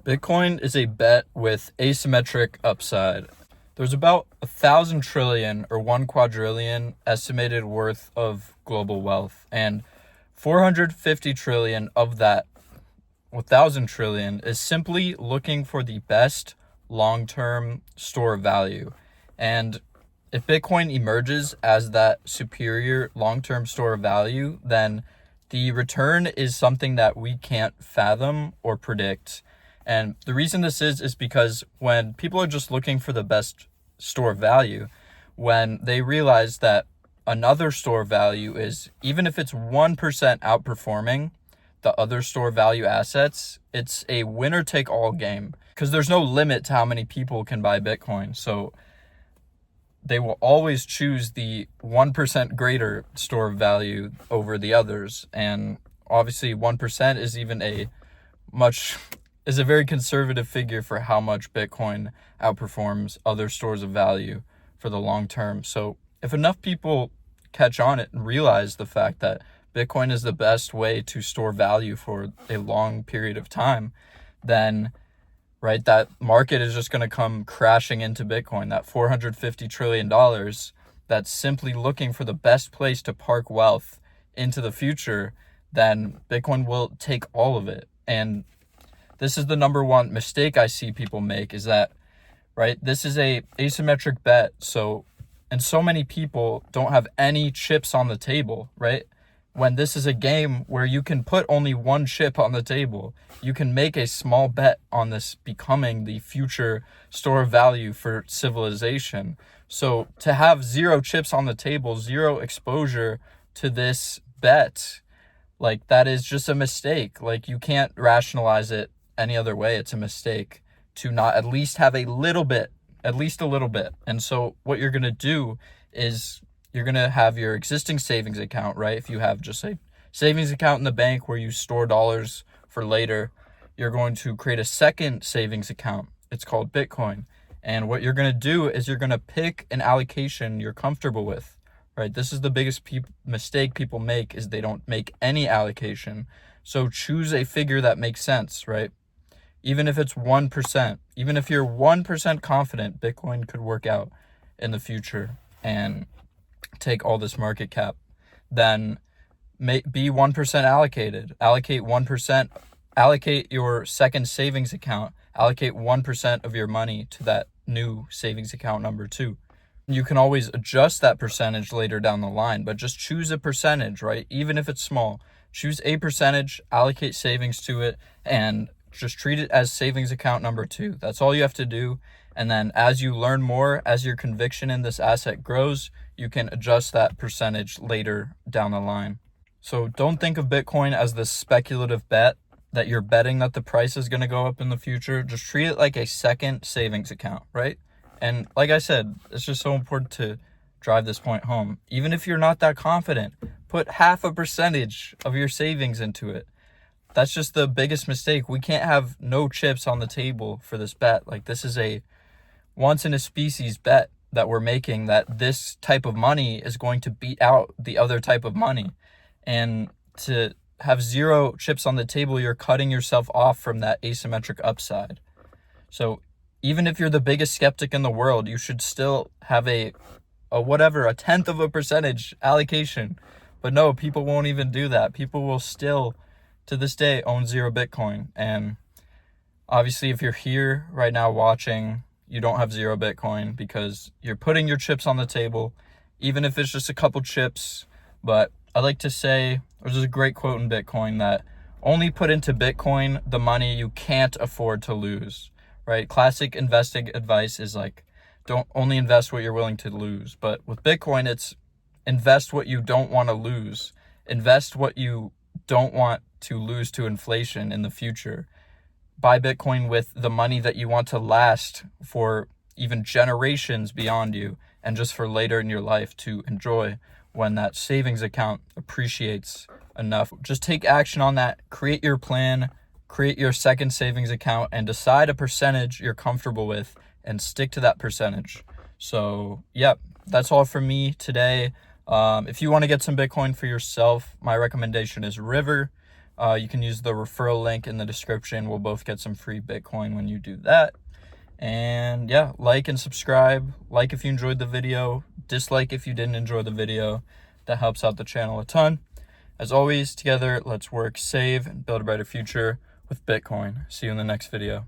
Bitcoin is a bet with asymmetric upside. There's about 1,000 trillion or 1 quadrillion estimated worth of global wealth, and 450 trillion of that 1,000 trillion is simply looking for the best long-term store of value. And if Bitcoin emerges as that superior long-term store of value, then the return is something that we can't fathom or predict. And the reason this is because when people are just looking for the best store of value, when they realize that another store of value is, even if it's 1% outperforming the other store value assets, it's a winner take all game because there's no limit to how many people can buy Bitcoin. So they will always choose the 1% greater store of value over the others. And obviously 1% is a very conservative figure for how much Bitcoin outperforms other stores of value for the long term. So if enough people catch on it and realize the fact that Bitcoin is the best way to store value for a long period of time, then that market is just going to come crashing into Bitcoin. That $450 trillion that's simply looking for the best place to park wealth into the future, then Bitcoin will take all of it. And this is the number one mistake I see people make, is that, this is a asymmetric bet. And so many people don't have any chips on the table, when this is a game where you can put only one chip on the table. You can make a small bet on this becoming the future store of value for civilization. So to have 0 chips on the table, 0 exposure to this bet, that is just a mistake. You can't rationalize it any other way. It's a mistake to not at least have a little bit. And so what you're going to do is you're going to have your existing savings account, If you have just a savings account in the bank where you store dollars for later, you're going to create a second savings account. It's called Bitcoin. And what you're going to do is you're going to pick an allocation you're comfortable with, This is the biggest mistake people make, is they don't make any allocation. So choose a figure that makes sense, Even if it's 1%, even if you're 1% confident Bitcoin could work out in the future and take all this market cap, then be 1% allocated. Allocate 1%, allocate your second savings account, allocate 1% of your money to that new savings account number 2. You can always adjust that percentage later down the line, but just choose a percentage, Even if it's small, choose a percentage, allocate savings to it, and just treat it as savings account number 2. That's all you have to do. And then as you learn more, as your conviction in this asset grows, you can adjust that percentage later down the line. So don't think of Bitcoin as this speculative bet that you're betting that the price is going to go up in the future. Just treat it like a second savings account, And like I said, it's just so important to drive this point home. Even if you're not that confident, put 0.5% of your savings into it. That's just the biggest mistake. We can't have no chips on the table for this bet. This is a once in a species bet that we're making, that this type of money is going to beat out the other type of money. And to have 0 chips on the table, you're cutting yourself off from that asymmetric upside. So even if you're the biggest skeptic in the world, you should still have a 1/10 of a percentage allocation. But no, people won't even do that. People will still, to this day, own 0 Bitcoin. And obviously, if you're here right now watching, you don't have 0 Bitcoin because you're putting your chips on the table, even if it's just a couple chips. But I like to say, there's a great quote in Bitcoin that only put into Bitcoin the money you can't afford to lose, Classic investing advice is don't only invest what you're willing to lose. But with Bitcoin, it's invest what you don't want to lose. Invest what you don't want to lose to inflation in the future. Buy Bitcoin with the money that you want to last for even generations beyond you, and just for later in your life to enjoy when that savings account appreciates enough. Just take action on that. Create your plan, create your second savings account, and decide a percentage you're comfortable with and stick to that percentage. So, that's all from me today. If you want to get some Bitcoin for yourself, my recommendation is River. You can use the referral link in the description. We'll both get some free Bitcoin when you do that. And yeah, like and subscribe. Like if you enjoyed the video, dislike if you didn't enjoy the video. That helps out the channel a ton. As always, together, let's work, save, and build a brighter future with Bitcoin. See you in the next video.